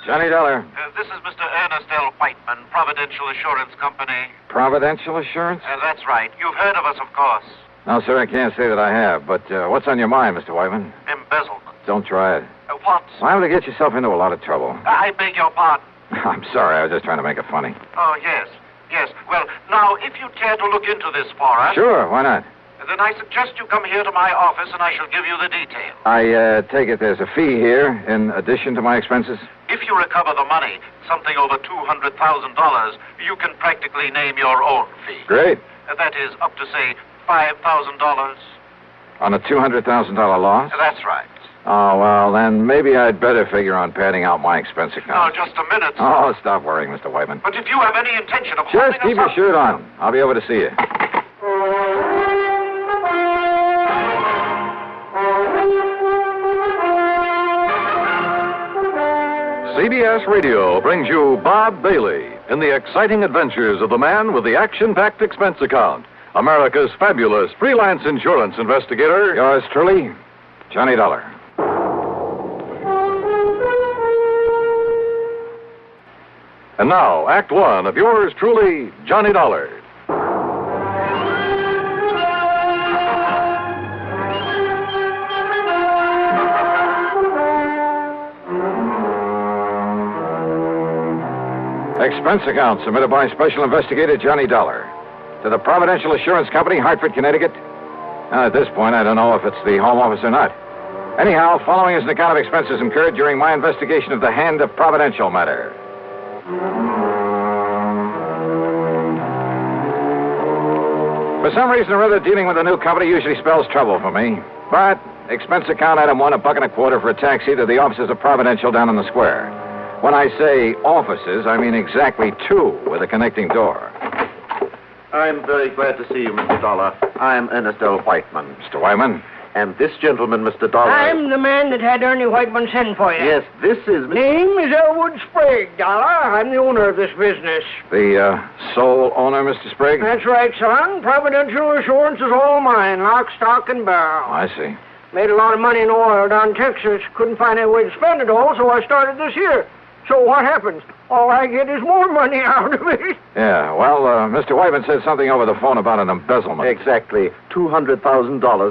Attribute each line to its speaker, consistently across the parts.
Speaker 1: Johnny Dollar.
Speaker 2: This is Mr. Ernest L. Whiteman, Providential Assurance Company.
Speaker 1: Providential Assurance?
Speaker 2: That's right. You've heard of us, of course.
Speaker 1: No, sir, I can't say that I have. But what's on your mind, Mr. Whiteman?
Speaker 2: Embezzlement.
Speaker 1: Don't try it.
Speaker 2: What?
Speaker 1: Liable to get yourself into a lot of trouble.
Speaker 2: I beg your pardon.
Speaker 1: I'm sorry. I was just trying to make it funny.
Speaker 2: Oh, yes. Yes. Well, now, if you care to look into this for us...
Speaker 1: Sure, why not?
Speaker 2: Then I suggest you come here to my office and I shall give you the details.
Speaker 1: I take it there's a fee here in addition to my expenses?
Speaker 2: If you recover the money, something over $200,000, you can practically name your own fee.
Speaker 1: Great.
Speaker 2: That is up to, say, $5,000.
Speaker 1: On a $200,000 loss?
Speaker 2: That's right.
Speaker 1: Oh, well, then maybe I'd better figure on padding out my expense account.
Speaker 2: Now, just a minute.
Speaker 1: Oh, stop worrying, Mr. Whiteman.
Speaker 2: But if you have any intention of...
Speaker 1: Just keep your shirt on. I'll be over to see you.
Speaker 3: CBS Radio brings you Bob Bailey in the exciting adventures of the man with the action-packed expense account, America's fabulous freelance insurance investigator.
Speaker 1: Yours truly, Johnny Dollar.
Speaker 3: And now, Act One of yours truly, Johnny Dollar.
Speaker 1: Expense account submitted by Special Investigator Johnny Dollar to the Providential Assurance Company, Hartford, Connecticut. Now, at this point, I don't know if it's the home office or not. Anyhow, following is an account of expenses incurred during my investigation of the Hand of Providential matter. For some reason or other, dealing with a new company usually spells trouble for me. But expense account item one, $1.25 for a taxi to the offices of Providential down in the square. When I say offices, I mean exactly two with a connecting door.
Speaker 4: I'm very glad to see you, Mr. Dollar. I'm Ernest L. Whiteman.
Speaker 1: Mr. Whiteman?
Speaker 4: And this gentleman, Mr. Dollar...
Speaker 5: I'm the man that had Ernie Whiteman send for you.
Speaker 4: Yes, this is...
Speaker 5: Name is Elwood Sprague, Dollar. I'm the owner of this business.
Speaker 1: The sole owner, Mr. Sprague?
Speaker 5: That's right, son. Providential Assurance is all mine, lock, stock, and barrel.
Speaker 1: Oh, I see.
Speaker 5: Made a lot of money in oil down in Texas. Couldn't find any way to spend it all, so I started this here. So what happens? All I get is more money out of it.
Speaker 1: Yeah, well, Mr. Whiteman said something over the phone about an embezzlement.
Speaker 4: Exactly. $200,000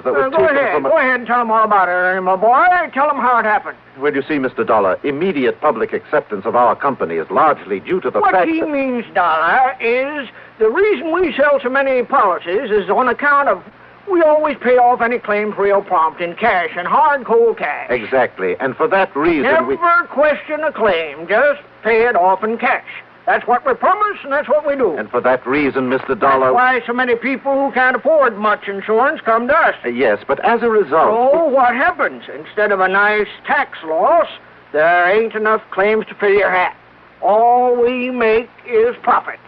Speaker 4: that was
Speaker 5: Go ahead and tell them all about it, Ernie, my boy. Tell them how it happened.
Speaker 4: Well, you see, Mr. Dollar, immediate public acceptance of our company is largely due to the fact
Speaker 5: What he means, Dollar, is the reason we sell so many policies is on account of we always pay off any claims real prompt in cash and hard, cold cash.
Speaker 4: Exactly. And for that reason,
Speaker 5: Never question a claim. Just pay it off in cash. That's what we promise, and that's what we do.
Speaker 4: And for that reason, Mr. Dollar...
Speaker 5: That's why so many people who can't afford much insurance come to us.
Speaker 4: Yes, but as a result...
Speaker 5: So what happens? Instead of a nice tax loss, there ain't enough claims to fill your hat. All we make is profit.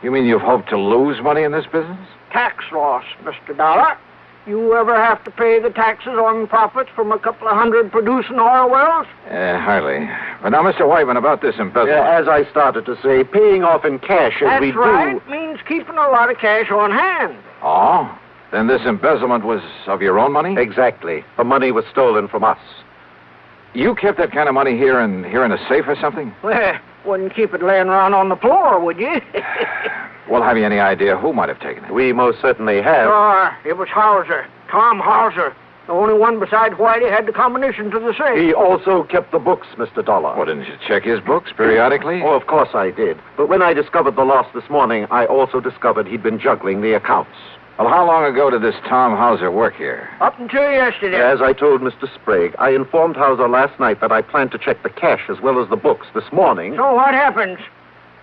Speaker 1: You mean you've hoped to lose money in this business?
Speaker 5: Tax loss, Mr. Dollar. You ever have to pay the taxes on profits from a couple of hundred producing oil wells?
Speaker 1: Hardly. But now, Mr. Whiteman, about this embezzlement.
Speaker 4: As I started to say, paying off in cash as we do...
Speaker 5: That's right. Means keeping a lot of cash on hand.
Speaker 1: Oh? Then this embezzlement was of your own money?
Speaker 4: Exactly. The money was stolen from us.
Speaker 1: You kept that kind of money here in a safe or something?
Speaker 5: Well, wouldn't keep it laying around on the floor, would you?
Speaker 1: Well, have you any idea who might have taken it?
Speaker 4: We most certainly have.
Speaker 5: Sure. It was Hauser. Tom Hauser. The only one besides Whitey had the combination to the safe.
Speaker 4: He also kept the books, Mr. Dollar.
Speaker 1: Well, didn't you check his books periodically?
Speaker 4: Oh, of course I did. But when I discovered the loss this morning, I also discovered he'd been juggling the accounts.
Speaker 1: Well, how long ago did this Tom Hauser work here?
Speaker 5: Up until yesterday.
Speaker 4: As I told Mr. Sprague, I informed Hauser last night that I planned to check the cash as well as the books this morning.
Speaker 5: So what happens?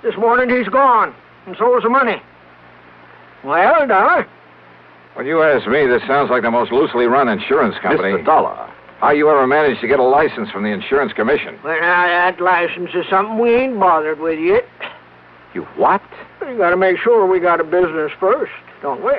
Speaker 5: This morning he's gone, and so is the money. Well, Dollar?
Speaker 1: When you ask me, this sounds like the most loosely run insurance company.
Speaker 4: Mr. Dollar.
Speaker 1: How you ever managed to get a license from the insurance commission?
Speaker 5: Well, now, that license is something we ain't bothered with yet.
Speaker 1: You what?
Speaker 5: We gotta make sure we got a business first, don't we?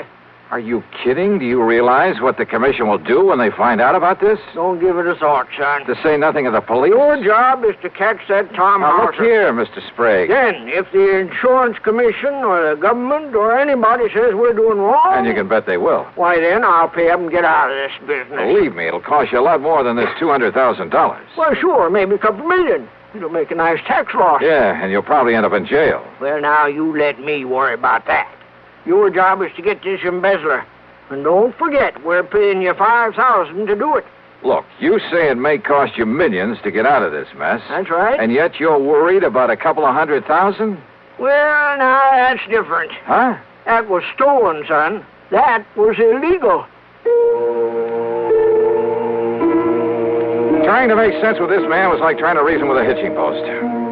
Speaker 1: Are you kidding? Do you realize what the commission will do when they find out about this?
Speaker 5: Don't give it a thought, son.
Speaker 1: To say nothing of the police?
Speaker 5: Your job is to catch that Tom
Speaker 1: Now,
Speaker 5: Hauser.
Speaker 1: look here, Mr. Sprague.
Speaker 5: Then, if the insurance commission or the government or anybody says we're doing wrong...
Speaker 1: And you can bet they will.
Speaker 5: Why, then I'll pay up and get out of this business.
Speaker 1: Believe me, it'll cost you a lot more than this $200,000.
Speaker 5: Well, sure, maybe a couple million. It'll make a nice tax loss.
Speaker 1: Yeah, and you'll probably end up in jail.
Speaker 5: Well, now, you let me worry about that. Your job is to get this embezzler. And don't forget, we're paying you $5,000 to do it.
Speaker 1: Look, you say it may cost you millions to get out of this mess.
Speaker 5: That's right.
Speaker 1: And yet you're worried about a couple of $100,000?
Speaker 5: Well, now, that's different.
Speaker 1: Huh?
Speaker 5: That was stolen, son. That was illegal.
Speaker 1: Trying to make sense with this man was like trying to reason with a hitching post.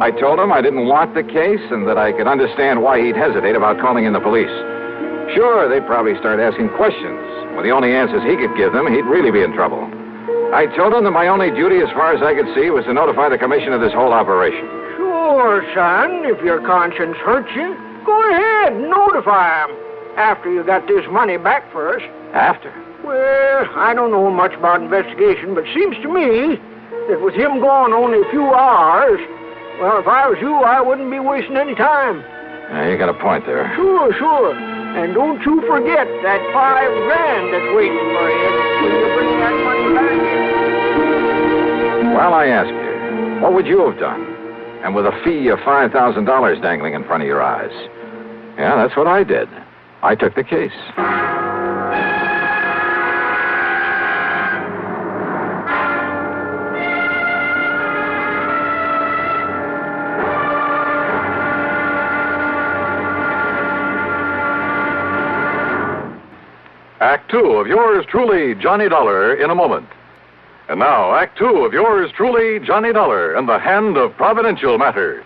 Speaker 1: I told him I didn't want the case and that I could understand why he'd hesitate about calling in the police. Sure, they'd probably start asking questions. With the only answers he could give them, he'd really be in trouble. I told him that my only duty, as far as I could see, was to notify the commission of this whole operation.
Speaker 5: Sure, son. If your conscience hurts you, go ahead and notify him. After you got this money back first.
Speaker 1: After?
Speaker 5: Well, I don't know much about investigation, but it seems to me that with him gone only a few hours, well, if I was you, I wouldn't be wasting any time.
Speaker 1: Yeah, you got a point there.
Speaker 5: Sure. And don't you forget that $5,000 that's waiting for you when you bring that money back.
Speaker 1: Well, I ask you, what would you have done? And with a fee of $5,000 dangling in front of your eyes? Yeah, that's what I did. I took the case.
Speaker 3: Act Two of yours truly, Johnny Dollar, in a moment. And now, Act Two of yours truly, Johnny Dollar, and the Hand of Providential Matter.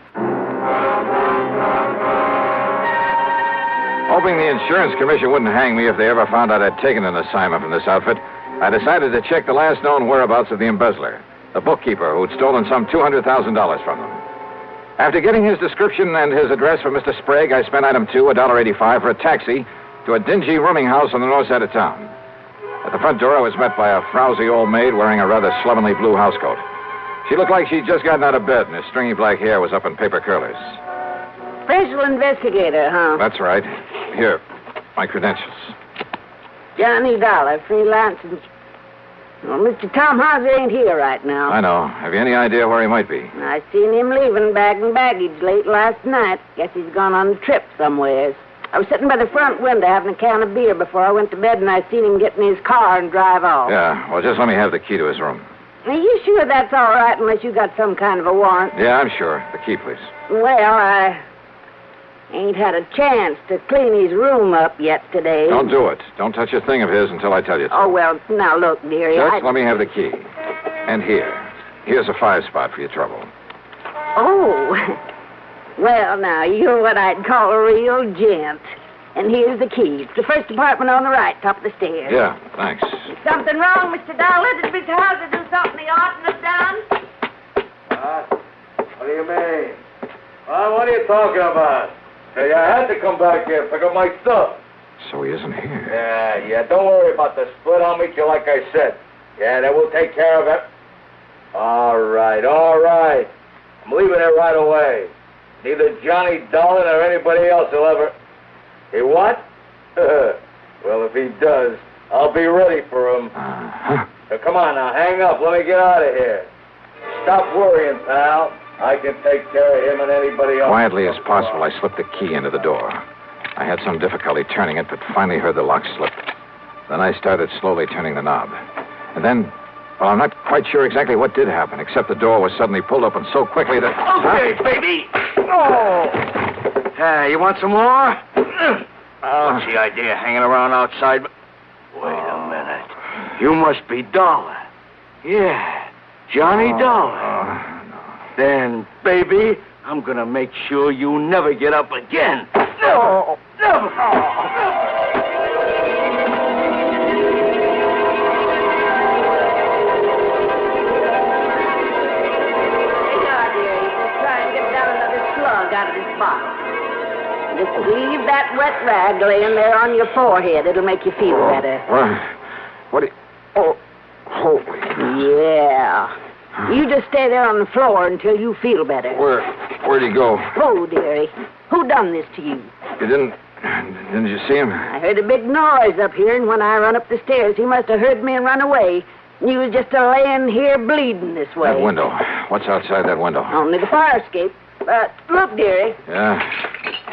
Speaker 1: Hoping the insurance commission wouldn't hang me if they ever found out I'd taken an assignment from this outfit, I decided to check the last known whereabouts of the embezzler, the bookkeeper who'd stolen some $200,000 from them. After getting his description and his address for Mr. Sprague, I spent item 2, $1.85, for a taxi to a dingy rooming house on the north side of town. At the front door, I was met by a frowsy old maid wearing a rather slovenly blue housecoat. She looked like she'd just gotten out of bed, and her stringy black hair was up in paper curlers.
Speaker 6: Special investigator, huh?
Speaker 1: That's right. Here, my credentials.
Speaker 6: Johnny Dollar, freelance. Well, Mr. Tom Hauser ain't here right now.
Speaker 1: I know. Have you any idea where he might be?
Speaker 6: I seen him leaving bag and baggage late last night. Guess he's gone on a trip somewheres. I was sitting by the front window having a can of beer before I went to bed, and I seen him get in his car and drive off.
Speaker 1: Yeah, well, just let me have the key to his room.
Speaker 6: Are you sure that's all right unless you got some kind of a warrant?
Speaker 1: Yeah, I'm sure. The key, please.
Speaker 6: Well, I ain't had a chance to clean his room up yet today.
Speaker 1: Don't do it. Don't touch a thing of his until I tell you to.
Speaker 6: Oh, well, now look, dearie.
Speaker 1: Just let me have the key. And here's a 5-spot for your trouble.
Speaker 6: Oh, well, now, you're what I'd call a real gent. And here's the key. It's the first apartment on the right, top of the stairs.
Speaker 1: Yeah, thanks.
Speaker 6: Is something wrong, Mr. Dollar? Did Mr. Hauser do something he oughtn't have done?
Speaker 7: What do you mean? What are you talking about? Hey, I had to come back here and pick up my stuff.
Speaker 1: So he isn't here.
Speaker 7: Yeah, don't worry about the split. I'll meet you like I said. Yeah, then we'll take care of it. All right. I'm leaving it right away. Neither Johnny Dollar or anybody else will ever... He what? Well, if he does, I'll be ready for him.
Speaker 1: Uh-huh.
Speaker 7: So come on now, hang up. Let me get out of here. Stop worrying, pal. I can take care of him and anybody else.
Speaker 1: Quietly as possible, I slipped the key into the door. I had some difficulty turning it, but finally heard the lock slip. Then I started slowly turning the knob. And then, well, I'm not quite sure exactly what did happen, except the door was suddenly pulled open so quickly that...
Speaker 5: Okay, baby. Oh.
Speaker 7: You want some more?
Speaker 5: What's the idea hanging around outside? Wait a minute. You must be Dollar. Yeah, Johnny Dollar. Then, baby, I'm gonna make sure you never get up again. Never! Never!
Speaker 6: Out of this box. Just leave that wet rag laying there on your forehead. It'll make you feel better.
Speaker 1: What do you... Oh, holy...
Speaker 6: Yeah. You just stay there on the floor until you feel better.
Speaker 1: Where'd he go?
Speaker 6: Oh, dearie. Who done this to you?
Speaker 1: You didn't you see him?
Speaker 6: I heard a big noise up here, and when I run up the stairs, he must have heard me and run away. You was just a-laying here bleeding this way.
Speaker 1: That window. What's outside that window?
Speaker 6: Only the fire escape. Look, dearie.
Speaker 1: Yeah.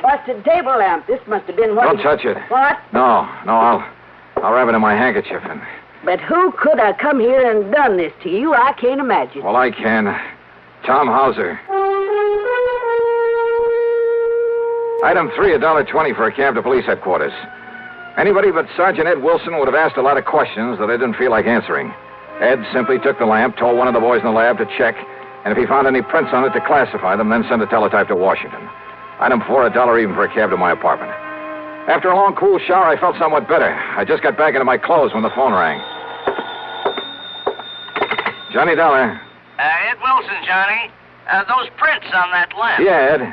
Speaker 6: Busted table lamp. This must have been what...
Speaker 1: Don't touch it.
Speaker 6: What?
Speaker 1: No, I'll wrap it in my handkerchief and...
Speaker 6: But who could have come here and done this to you? I can't imagine.
Speaker 1: Well, I can. Tom Hauser. Item 3, $1.20 for a cab to police headquarters. Anybody but Sergeant Ed Wilson would have asked a lot of questions that I didn't feel like answering. Ed simply took the lamp, told one of the boys in the lab to check, and if he found any prints on it, to classify them, then send a teletype to Washington. Item 4, $1 even for a cab to my apartment. After a long, cool shower, I felt somewhat better. I just got back into my clothes when the phone rang. Johnny Dollar.
Speaker 8: Ed Wilson, Johnny. Those prints on that lamp.
Speaker 1: Yeah, Ed.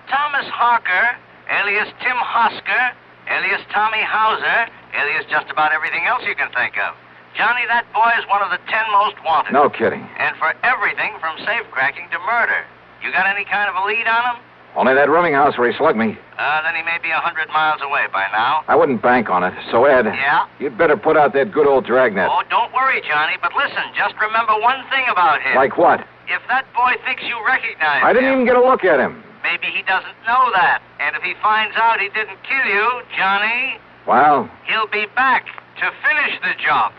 Speaker 8: Thomas Harker, alias Tim Hosker, alias Tommy Hauser, alias just about everything else you can think of. Johnny, that boy is one of the 10 most wanted.
Speaker 1: No kidding.
Speaker 8: And for everything from safecracking to murder. You got any kind of a lead on him?
Speaker 1: Only that rooming house where he slugged me.
Speaker 8: Then he may be 100 miles away by now.
Speaker 1: I wouldn't bank on it. So, Ed.
Speaker 8: Yeah?
Speaker 1: You'd better put out that good old dragnet.
Speaker 8: Oh, don't worry, Johnny. But listen, just remember one thing about him.
Speaker 1: Like what?
Speaker 8: If that boy thinks you recognize
Speaker 1: I didn't
Speaker 8: him,
Speaker 1: even get a look at him.
Speaker 8: maybe he doesn't know that. And if he finds out he didn't kill you, Johnny,
Speaker 1: Well?
Speaker 8: he'll be back to finish the job.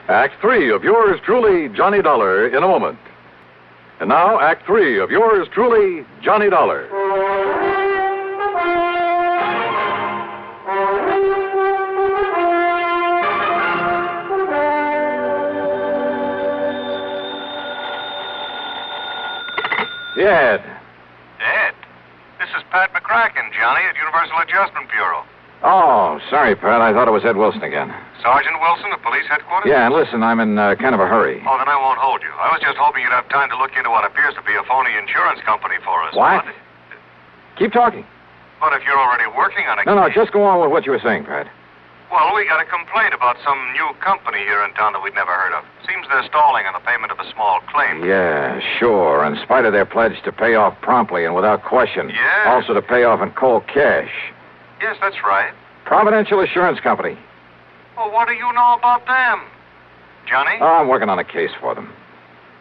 Speaker 3: Act 3 of yours truly, Johnny Dollar, in a moment. And now, Act 3 of yours truly, Johnny Dollar.
Speaker 1: Yeah, Ed.
Speaker 2: Ed, this is Pat McCracken, Johnny, at Universal Adjustment Bureau.
Speaker 1: Oh, sorry, Pat. I thought it was Ed Wilson again.
Speaker 2: Sergeant Wilson of police headquarters?
Speaker 1: Yeah, and listen, I'm in kind of a hurry.
Speaker 2: Oh, then I won't hold you. I was just hoping you'd have time to look into what appears to be a phony insurance company for us.
Speaker 1: What? Keep talking.
Speaker 2: But if you're already working on it...
Speaker 1: No, just go on with what you were saying, Pat.
Speaker 2: Well, we got a complaint about some new company here in town that we'd never heard of. Seems they're stalling on the payment of a small claim.
Speaker 1: Yeah, sure. In spite of their pledge to pay off promptly and without question.
Speaker 2: Yeah.
Speaker 1: Also to pay off in cold cash.
Speaker 2: Yes, that's right.
Speaker 1: Providential Insurance Company.
Speaker 2: Well, what do you know about them? Johnny?
Speaker 1: Oh, I'm working on a case for them.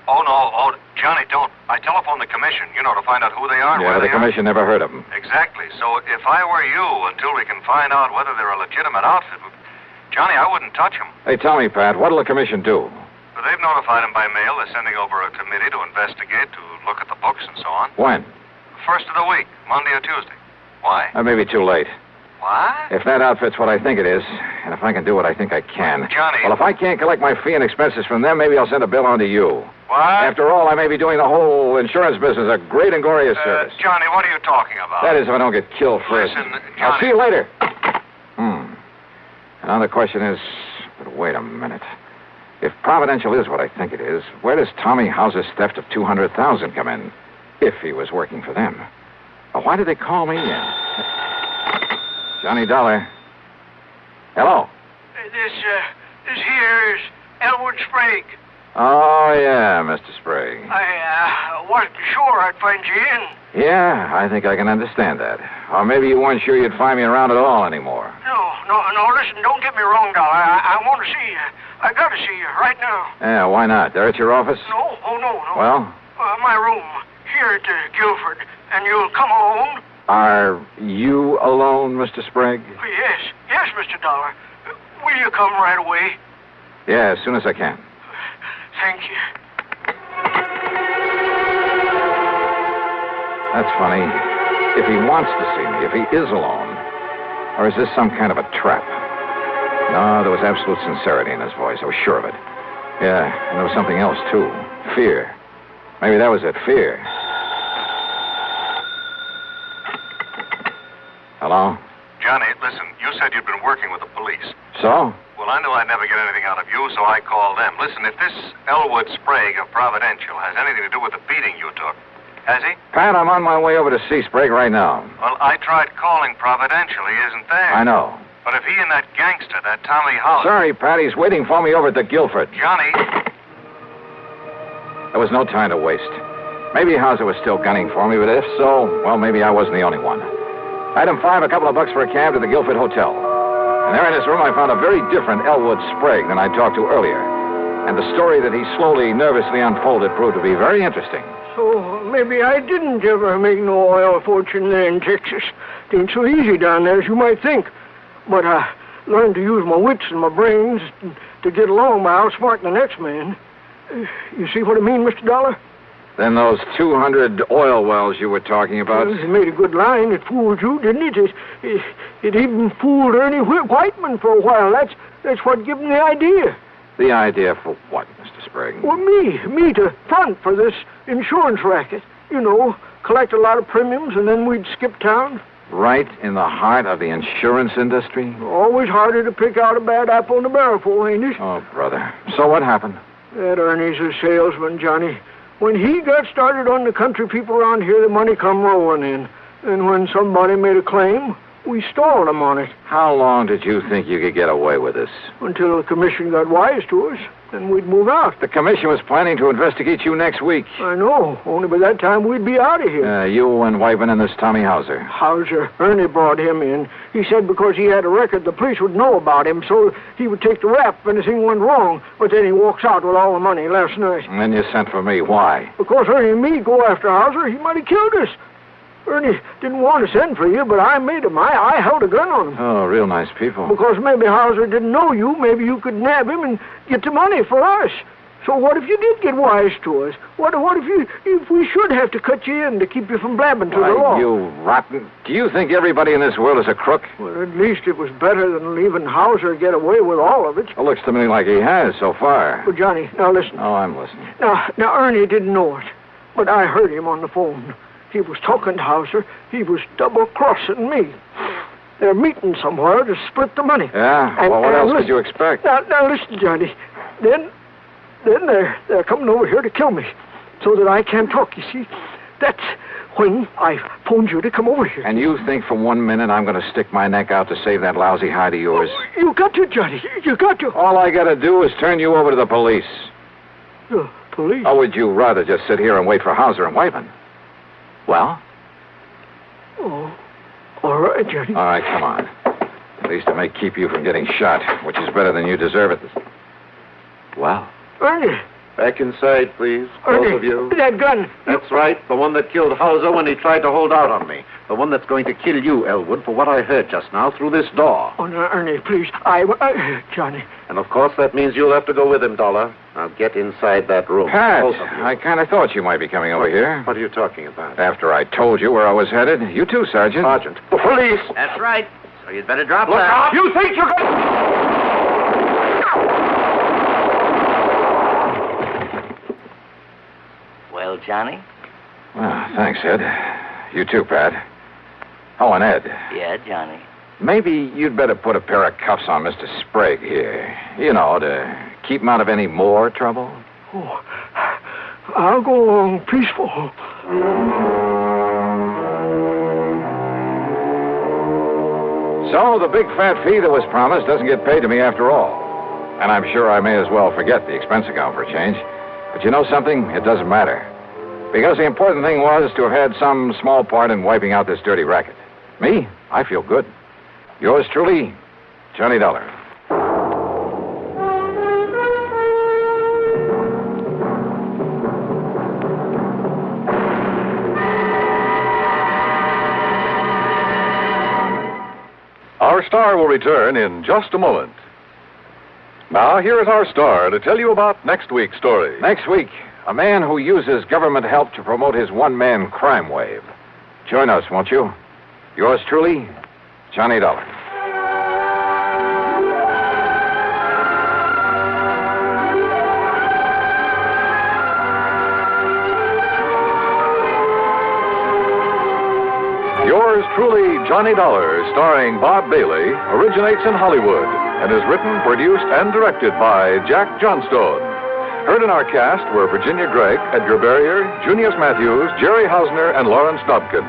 Speaker 2: Oh, no. Oh, Johnny, don't. I telephoned the commission, to find out who they are and
Speaker 1: Yeah,
Speaker 2: where
Speaker 1: the
Speaker 2: they are.
Speaker 1: commission never heard of them.
Speaker 2: Exactly. So if I were you, until we can find out whether they're a legitimate outfit, Johnny, I wouldn't touch them.
Speaker 1: Hey, tell me, Pat, what'll the commission do?
Speaker 2: But they've notified them by mail. They're sending over a committee to investigate, to look at the books and so on.
Speaker 1: When?
Speaker 2: First of the week, Monday or Tuesday. Why?
Speaker 1: That may be too late.
Speaker 2: What?
Speaker 1: If that outfit's what I think it is, and if I can do what I think I can.
Speaker 2: Johnny.
Speaker 1: Well, if I can't collect my fee and expenses from them, maybe I'll send a bill on to you.
Speaker 2: What?
Speaker 1: After all, I may be doing the whole insurance business a great and glorious service.
Speaker 2: Johnny, what are you talking about?
Speaker 1: That is, if I don't get killed first.
Speaker 2: Listen,
Speaker 1: I'll
Speaker 2: Johnny.
Speaker 1: see you later. And now the question is, but wait a minute. If Providential is what I think it is, where does Tommy Hauser's theft of $200,000 come in? If he was working for them. Well, why did they call me in? Johnny Dollar. Hello.
Speaker 8: This here is Elwood Sprague.
Speaker 1: Oh, yeah, Mr. Sprague.
Speaker 8: I wasn't sure I'd find you in.
Speaker 1: Yeah, I think I can understand that. Or maybe you weren't sure you'd find me around at all anymore.
Speaker 8: No, listen, don't get me wrong, Dollar. I want to see you. I got to see you right now.
Speaker 1: Yeah, why not? They're at your office?
Speaker 8: No.
Speaker 1: Well?
Speaker 8: My room, here at Guilford. And you'll come alone?
Speaker 1: Are you alone, Mr. Sprague?
Speaker 8: Yes, Mr. Dollar. Will you come right away?
Speaker 1: Yeah, as soon as I can.
Speaker 8: Thank you.
Speaker 1: That's funny. If he wants to see me, if he is alone, or is this some kind of a trap? No, there was absolute sincerity in his voice. I was sure of it. Yeah, and there was something else, too. Fear. Maybe that was it, fear. Hello?
Speaker 2: Johnny, listen, you said you'd been working with the police.
Speaker 1: So?
Speaker 2: Well, I knew I'd never get anything out of you, so I called them. Listen, if this Elwood Sprague of Providential has anything to do with the beating you took, has he?
Speaker 1: Pat, I'm on my way over to see Sprague right now.
Speaker 2: Well, I tried calling Providential. He isn't there.
Speaker 1: I know.
Speaker 2: But if he and that gangster, that Tommy Hauser...
Speaker 1: Sorry, Pat, he's waiting for me over at the Guilford.
Speaker 2: Johnny...
Speaker 1: There was no time to waste. Maybe Hauser was still gunning for me, but if so, well, maybe I wasn't the only one. Item 5, a couple of bucks for a cab to the Guilford Hotel. And there in his room, I found a very different Elwood Sprague than I talked to earlier. And the story that he slowly, nervously unfolded proved to be very interesting.
Speaker 9: So maybe I didn't ever make no oil fortune there in Texas. It ain't so easy down there as you might think. But I learned to use my wits and my brains to get along by outsmarting the next man. You see what I mean, Mr. Dollar?
Speaker 1: Then those 200 oil wells you were talking about?
Speaker 9: Well, it made a good line. It fooled you, didn't it? It even fooled Ernie Whiteman for a while. That's what gave him the idea.
Speaker 1: The idea for what, Mr. Sprague?
Speaker 9: Well, me to front for this insurance racket. You know, collect a lot of premiums and then we'd skip town.
Speaker 1: Right in the heart of the insurance industry?
Speaker 9: Always harder to pick out a bad apple in the barrel for, ain't it?
Speaker 1: Oh, brother. So what happened?
Speaker 9: That Ernie's a salesman, Johnny. When he got started on the country people around here, the money come rolling in. And when somebody made a claim, we stalled him on it.
Speaker 1: How long did you think you could get away with this?
Speaker 9: Until the commission got wise to us. Then we'd move out.
Speaker 1: The commission was planning to investigate you next week.
Speaker 9: I know. Only by that time we'd be out of here.
Speaker 1: You and Whiteman and this Tommy Hauser.
Speaker 9: Hauser. Ernie brought him in. He said because he had a record, the police would know about him, so he would take the rap if anything went wrong. But then he walks out with all the money last night.
Speaker 1: And then you sent for me. Why?
Speaker 9: Because Ernie and me go after Hauser, he might have killed us. Ernie didn't want to send for you, but I made him. I held a gun on him.
Speaker 1: Oh, real nice people.
Speaker 9: Because maybe Hauser didn't know you. Maybe you could nab him and get the money for us. So what if you did get wise to us? What if we should have to cut you in to keep you from blabbing to the law?
Speaker 1: You rotten. Do you think everybody in this world is a crook?
Speaker 9: Well, at least it was better than leaving Hauser get away with all of it.
Speaker 1: It looks to me like he has so far.
Speaker 9: But, Johnny, now listen.
Speaker 1: Oh, I'm listening.
Speaker 9: Now, Ernie didn't know it, but I heard him on the phone. He was talking to Hauser. He was double-crossing me. They're meeting somewhere to split the money.
Speaker 1: Yeah? Well, what else could you expect?
Speaker 9: Now, listen, Johnny. Then they're coming over here to kill me so that I can't talk, you see. That's when I phoned you to come over here.
Speaker 1: And you think for 1 minute I'm going to stick my neck out to save that lousy hide of yours?
Speaker 9: Oh, you got to, Johnny. You got to.
Speaker 1: All I got to do is turn you over to the police.
Speaker 9: The police?
Speaker 1: Or would you rather just sit here and wait for Hauser and Whiteman? Well?
Speaker 9: Oh, all right, Johnny.
Speaker 1: All right, come on. At least it may keep you from getting shot, which is better than you deserve it. Well?
Speaker 9: Ernie.
Speaker 4: Back inside, please.
Speaker 9: Ernie,
Speaker 4: Both of you.
Speaker 9: That gun.
Speaker 4: That's right. The one that killed Hauser when he tried to hold out on me. The one that's going to kill you, Elwood, for what I heard just now through this door.
Speaker 9: Oh, no, Ernie, please. Johnny.
Speaker 4: And, of course, that means you'll have to go with him, Dollar. Now, get inside that room.
Speaker 1: Pat,
Speaker 4: Both of you.
Speaker 1: I kind of thought you might be coming over here.
Speaker 4: What are you talking about?
Speaker 1: After I told you where I was headed. You too, Sergeant.
Speaker 4: Sergeant. The police!
Speaker 8: That's right. So you'd better drop
Speaker 4: Look
Speaker 8: that.
Speaker 4: out! You think you can...
Speaker 8: Well, Johnny?
Speaker 1: Well, thanks, Ed. You too, Pat. Oh, and Ed.
Speaker 8: Yeah, Johnny.
Speaker 1: Maybe you'd better put a pair of cuffs on Mr. Sprague here. You know, to keep him out of any more trouble.
Speaker 9: Oh, I'll go along peaceful.
Speaker 1: So the big fat fee that was promised doesn't get paid to me after all. And I'm sure I may as well forget the expense account for a change. But you know something? It doesn't matter. Because the important thing was to have had some small part in wiping out this dirty racket. Me? I feel good. Yours truly, Johnny Dollar.
Speaker 3: Our star will return in just a moment. Now, here is our star to tell you about next week's story.
Speaker 1: Next week, a man who uses government help to promote his one-man crime wave. Join us, won't you? Yours truly, Johnny Dollar.
Speaker 3: Yours truly, Johnny Dollar, starring Bob Bailey, originates in Hollywood and is written, produced, and directed by Jack Johnstone. Heard in our cast were Virginia Gregg, Edgar Barrier, Junius Matthews, Jerry Hausner, and Lawrence Dobkin.